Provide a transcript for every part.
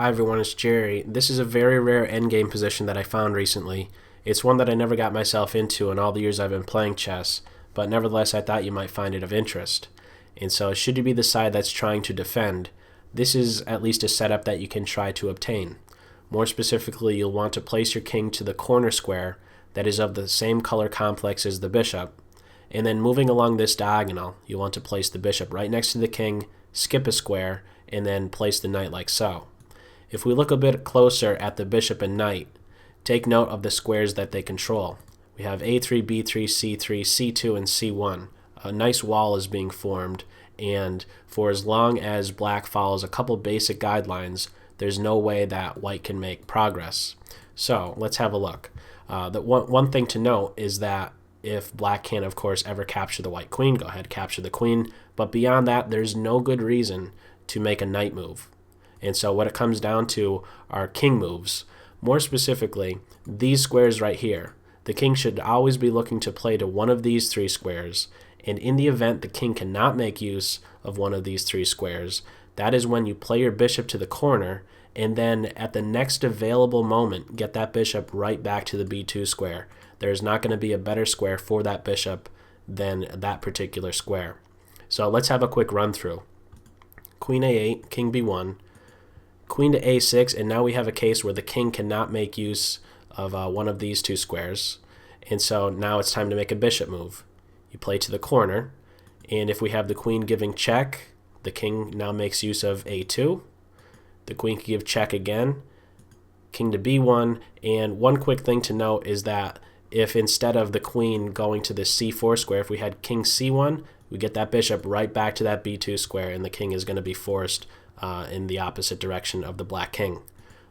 Hi everyone, it's Jerry. This is a very rare endgame position that I found recently. It's one that I never got myself into in all the years I've been playing chess, but nevertheless I thought you might find it of interest. And so should you be the side that's trying to defend, this is at least a setup that you can try to obtain. More specifically, you'll want to place your king to the corner square that is of the same color complex as the bishop, and then moving along this diagonal, you want to place the bishop right next to the king, skip a square, and then place the knight like so. If we look a bit closer at the bishop and knight, take note of the squares that they control. We have a3, b3, c3, c2, and c1. A nice wall is being formed, and for as long as black follows a couple basic guidelines, there's no way that white can make progress. So let's have a look. The one thing to note is that if black can, of course, ever capture the white queen, go ahead, capture the queen. But beyond that, there's no good reason to make a knight move. And so what it comes down to are king moves. More specifically, these squares right here. The king should always be looking to play to one of these three squares. And in the event the king cannot make use of one of these three squares, that is when you play your bishop to the corner, and then at the next available moment, get that bishop right back to the b2 square. There's not going to be a better square for that bishop than that particular square. So let's have a quick run through. Queen a8, king b1, queen to a6, and now we have a case where the king cannot make use of one of these two squares. And so now it's time to make a bishop move. You play to the corner, and if we have the queen giving check, the king now makes use of a2. The queen can give check again, king to b1, and one quick thing to note is that if instead of the queen going to the c4 square, if we had king c1, we get that bishop right back to that b2 square, and the king is going to be forced in the opposite direction of the black king.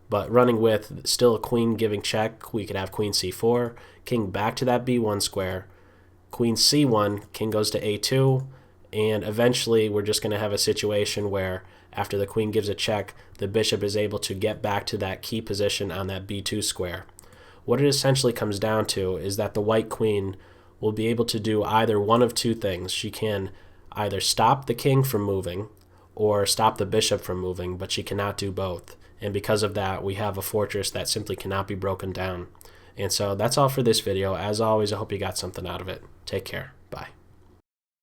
But running with still a queen giving check, we could have queen c4, king back to that b1 square, queen c1, king goes to a2, and eventually we're just going to have a situation where after the queen gives a check, the bishop is able to get back to that key position on that b2 square. What it essentially comes down to is that the white queen will be able to do either one of two things. She can either stop the king from moving or stop the bishop from moving, but she cannot do both. And because of that, we have a fortress that simply cannot be broken down. And so that's all for this video. As always, I hope you got something out of it. Take care.